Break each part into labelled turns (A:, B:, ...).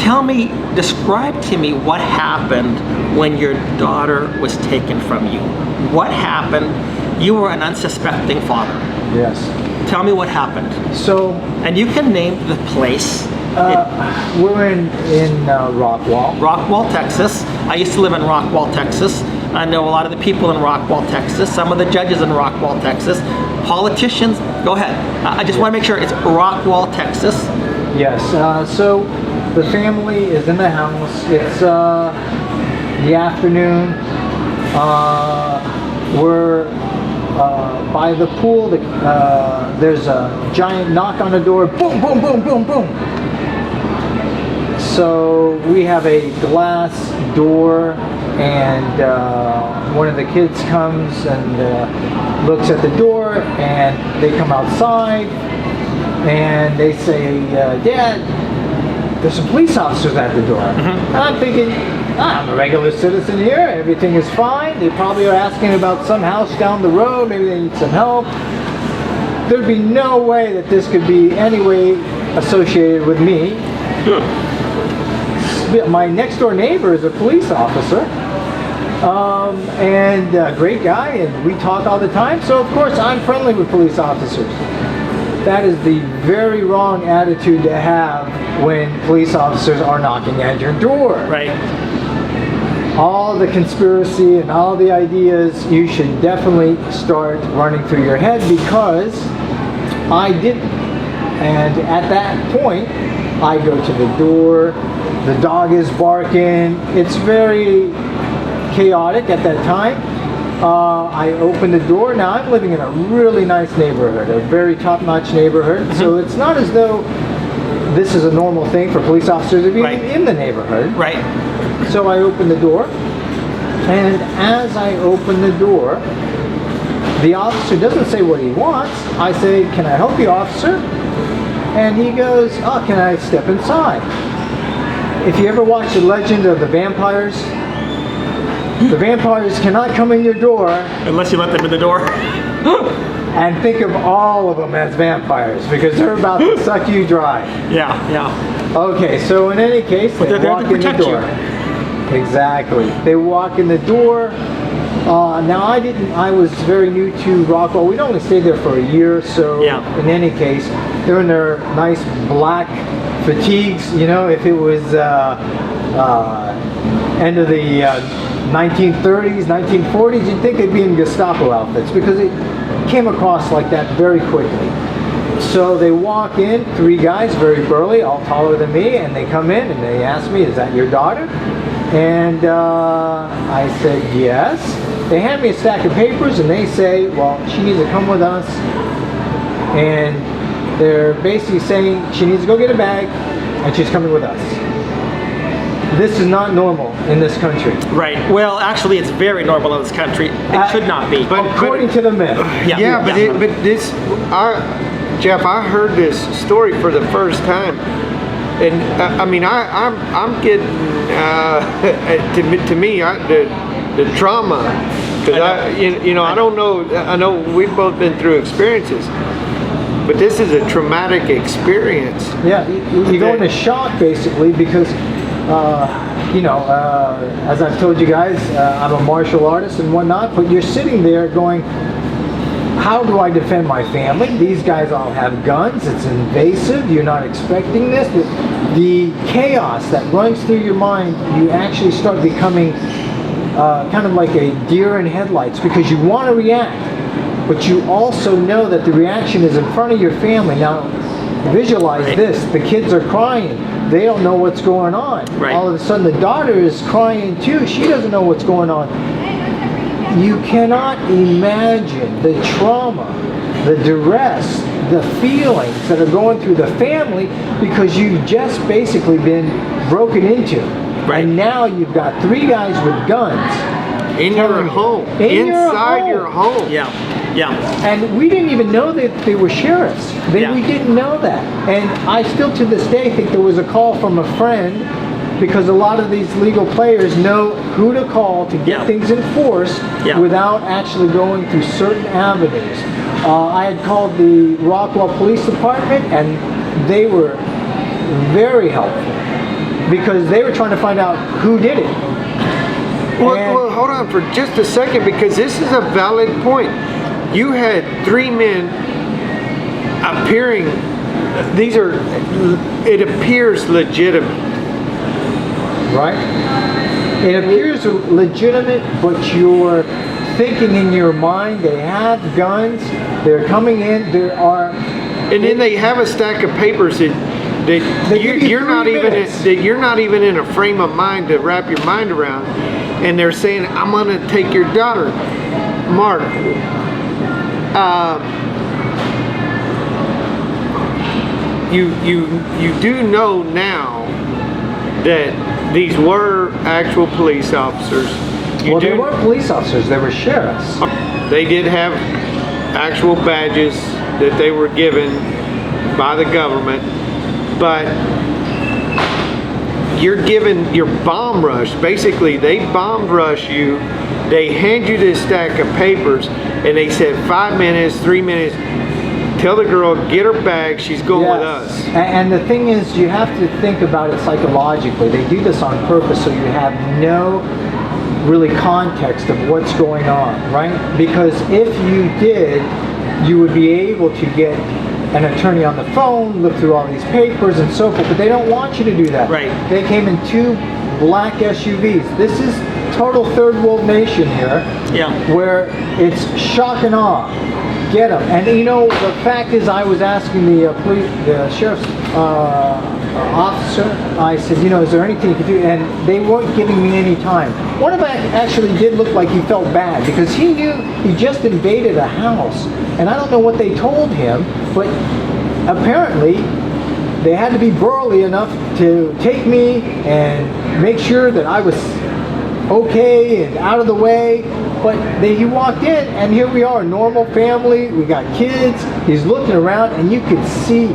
A: Tell me, describe to me what happened when your daughter was taken from you. What happened? You were an unsuspecting father.
B: Yes.
A: Tell me what happened.
B: So,
A: and you can name the place.
B: We're in Rockwall.
A: Rockwall, Texas. I used to live in Rockwall, Texas. I know a lot of the people in Rockwall, Texas. Some of the judges in Rockwall, Texas. Politicians. Go ahead. I just want to make sure it's Rockwall, Texas.
B: Yes. So the family is in the house. It's the afternoon. We're by the pool. There's a giant knock on the door. Boom, boom, boom, boom, boom. So we have a glass door, and one of the kids comes and looks at the door, and they come outside, and they say, Dad, there's some police officers at the door. And I'm thinking, I'm a regular citizen here, everything is fine. They probably are asking about some house down the road, maybe they need some help. There'd be no way that this could be any way associated with me. My next door neighbor is a police officer, and a great guy, and we talk all the time, so of course I'm friendly with police officers. That is the very wrong attitude to have when police officers are knocking at your door.
A: Right.
B: All the conspiracy and all the ideas, you should definitely start running through your head, because I didn't. And at that point, I go to the door, the dog is barking, it's very chaotic at that time. I open the door. Now I'm living in a really nice neighborhood, a very top-notch neighborhood, so it's not as though this is a normal thing for police officers to be in the neighborhood.
A: Right.
B: So I open the door, and as I open the door, the officer doesn't say what he wants. I say, "Can I help you, officer?" And he goes, "Oh, can I step inside?" If you ever watch The Legend of the Vampires, the vampires cannot come in your door
A: unless you let them in the door.
B: And think of all of them as vampires, because they're about to suck you dry.
A: Yeah, yeah.
B: Okay, so in any case, they walk in the door. Exactly. They walk in the door. Now I was very new to Rockwall. We'd only stayed there for a year, so in any case, they're in their nice black fatigues. You know, if it was end of the 1930s, 1940s, you'd think they'd be in Gestapo outfits, because it came across like that very quickly. So they walk in, three guys, very burly, all taller than me, and they come in and they ask me, "Is that your daughter?" And I said, "Yes." They hand me a stack of papers and they say, "Well, she needs to come with us." And they're basically saying she needs to go get a bag and she's coming with us. This is not normal in this country.
A: Right. Well, actually, it's very normal in this country. It should not be.
B: But according to the myth.
C: Jeff, I heard this story for the first time, and I mean, I'm getting to me the trauma, because I don't know. I know we've both been through experiences, but this is a traumatic experience.
B: Yeah, you go into shock basically, because. As I've told you guys, I'm a martial artist and whatnot, but you're sitting there going, how do I defend my family? These guys all have guns, it's invasive, you're not expecting this. The chaos that runs through your mind, you actually start becoming kind of like a deer in headlights, because you want to react, but you also know that the reaction is in front of your family. Now, visualize this, the kids are crying. They don't know what's going on.
A: Right.
B: All of a sudden the daughter is crying too. She doesn't know what's going on. You cannot imagine the trauma, the duress, the feelings that are going through the family, because you've just basically been broken into. Right. And now you've got three guys with guns.
C: In your home. Inside your home.
A: Yeah. Yeah.
B: And we didn't even know that they were sheriffs. We didn't know that. And I still to this day think there was a call from a friend, because a lot of these legal players know who to call to get things enforced without actually going through certain avenues. I had called the Rockwall Police Department, and they were very helpful. because they were trying to find out who did it.
C: Well, hold on for just a second, because this is a valid point. You had 3 men appearing. It appears legitimate.
B: Right? It appears legitimate, but you're thinking in your mind they have guns, they're coming in, there are...
C: And then they have a stack of papers that you're not even in a frame of mind to wrap your mind around, and they're saying, I'm gonna take your daughter. Mark, you do know now that these were actual police officers.
B: They weren't police officers, they were sheriffs.
C: They did have actual badges that they were given by the government, but you're given your bomb rush. Basically, they bomb rush you, they hand you this stack of papers, and they said 5 minutes, 3 minutes, tell the girl, get her bag, she's going with us.
B: And the thing is, you have to think about it psychologically. They do this on purpose so you have no really context of what's going on, right? Because if you did, you would be able to get an attorney on the phone, look through all these papers and so forth, but they don't want you to do that.
A: Right.
B: They came in 2 black SUVs. This is total third world nation here, where it's shock and awe. Get them. And you know, the fact is, I was asking the sheriff's officer, I said, you know, is there anything you could do? And they weren't giving me any time. One of them actually did look like he felt bad, because he knew he just invaded a house. And I don't know what they told him, but apparently they had to be burly enough to take me and make sure that I was okay and out of the way. But he walked in, and here we are, normal family, we got kids, he's looking around, and you could see.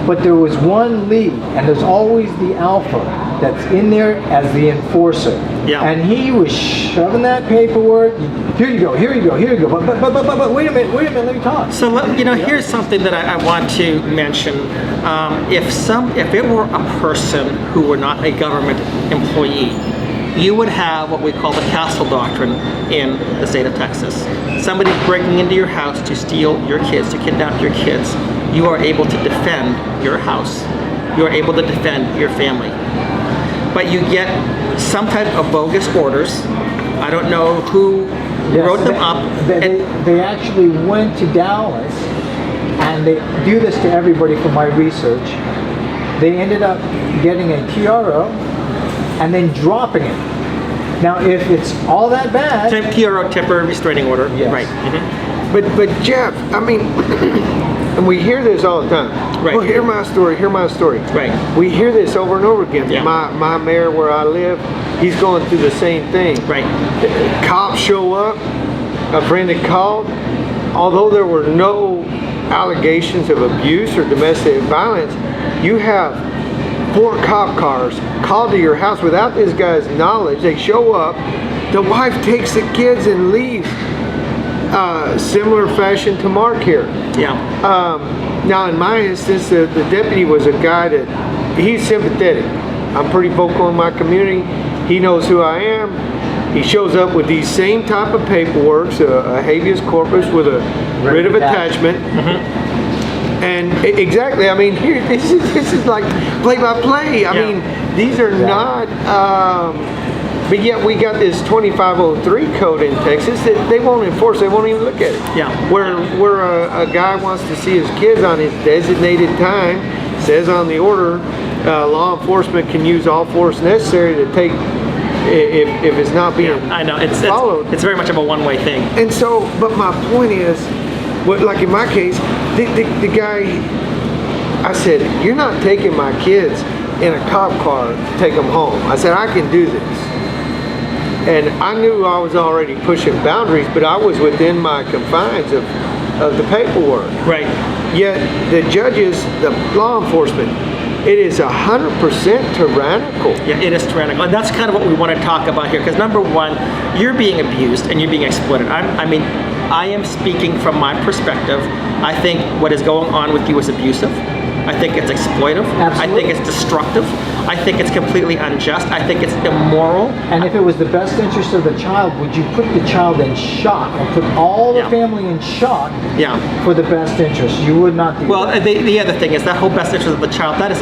B: But there was one lead, and there's always the alpha that's in there as the enforcer.
A: Yeah.
B: And he was shoving that paperwork, here you go, here you go, here you go, but wait a minute, let me talk.
A: So, here's something that I want to mention. If it were a person who were not a government employee, you would have what we call the castle doctrine in the state of Texas. Somebody breaking into your house to steal your kids, to kidnap your kids, you are able to defend your house. You are able to defend your family. But you get some type of bogus orders. I don't know who wrote them up.
B: They actually went to Dallas, and they do this to everybody from my research. They ended up getting a TRO, and then dropping it. Now, if it's all that bad...
A: TRO, temporary restraining order.
B: Yes.
A: Right. Mm-hmm.
C: But Jeff, I mean, and we hear this all the time.
A: Right.
C: Well, hear my story.
A: Right.
C: We hear this over and over again.
A: Yeah.
C: My mayor where I live, he's going through the same thing.
A: Right.
C: Cops show up, a friend had called, although there were no allegations of abuse or domestic violence, you have 4 cop cars called to your house without this guy's knowledge. They show up, the wife takes the kids and leaves. Similar fashion to Mark here.
A: Yeah.
C: Now in my instance, the deputy was a guy that, he's sympathetic. I'm pretty vocal in my community. He knows who I am. He shows up with these same type of paperwork, a habeas corpus with a writ of attachment. Mm-hmm. And exactly, I mean, here this is like play by play. I mean, these are not. But yet we got this 2503 code in Texas that they won't enforce. They won't even look at it.
A: Yeah.
C: Where a guy wants to see his kids on his designated time, says on the order, law enforcement can use all force necessary to take if it's not being followed.
A: It's very much of a one-way thing.
C: And so, but my point is, like in my case, the guy, I said, you're not taking my kids in a cop car to take them home. I said, I can do this. And I knew I was already pushing boundaries, but I was within my confines of the paperwork.
A: Right.
C: Yet the judges, the law enforcement, it is 100% tyrannical.
A: Yeah, it is tyrannical. And that's kind of what we want to talk about here. Because number one, you're being abused and you're being exploited. I am speaking from my perspective. I think what is going on with you is abusive. I think it's exploitive.
B: Absolutely.
A: I think it's destructive. I think it's completely unjust. I think it's immoral.
B: And if it was the best interest of the child, would you put the child in shock and put all the
A: Yeah.
B: family in shock
A: Yeah.
B: for the best interest? You would not do
A: Well,
B: that.
A: the other thing is that whole best interest of the child, that is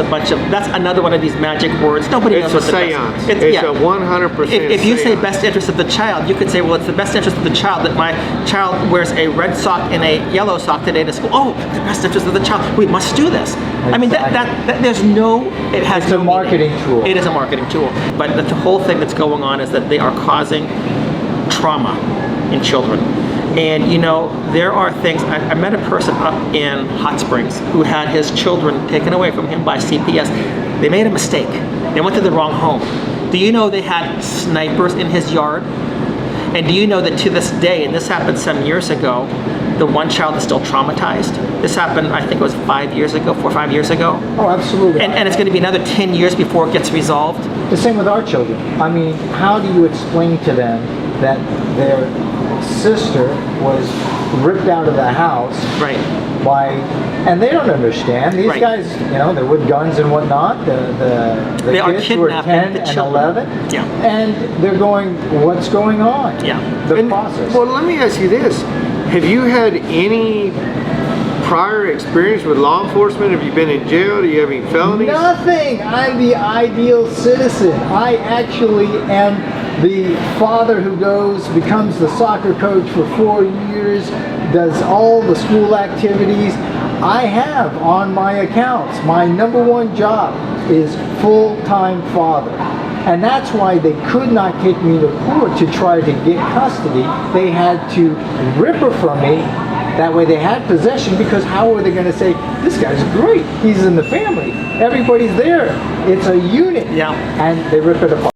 A: that's another one of these magic words. Nobody
C: It's
A: knows
C: a
A: what the
C: seance.
A: best,
C: It's a 100%
A: If you say
C: seance.
A: best interest of the child, you could say, well, it's the best interest of the child that my child wears a red sock and a yellow sock today to school. Oh, the best interest of the child. We must do this. I mean, that there's no, it has
B: It's
A: no
B: a marketing
A: meaning.
B: tool.
A: It is a marketing tool. But the whole thing that's going on is that they are causing trauma in children. And you know, there are things, I met a person up in Hot Springs who had his children taken away from him by CPS. They made a mistake. They went to the wrong home. Do you know they had snipers in his yard? And do you know that to this day, and this happened some years ago, the one child is still traumatized? This happened, I think it was 5 years ago, 4 or 5 years ago.
B: Oh, absolutely.
A: And it's going to be another 10 years before it gets resolved.
B: The same with our children. I mean, how do you explain to them that their sister was ripped out of the house
A: Right.
B: by, and they don't understand. These
A: Right.
B: guys, you know, they're with guns and whatnot. The
A: They are
B: kids were
A: kidnapping
B: 10
A: the
B: and
A: children.
B: 11.
A: Yeah.
B: And they're going, what's going on?
A: Yeah.
B: The
C: And-
B: process.
C: Well, let me ask you this: have you had any prior experience with law enforcement? Have you been in jail? Do you have any felonies?
B: Nothing. I'm the ideal citizen. I actually am the father who becomes the soccer coach for 4 years, does all the school activities. I have on my accounts, my number one job is full-time father. And that's why they could not take me to court to try to get custody. They had to rip her from me. That way they had possession, because how were they going to say, this guy's great, he's in the family, everybody's there, it's a unit.
A: Yeah.
B: And they rip it apart.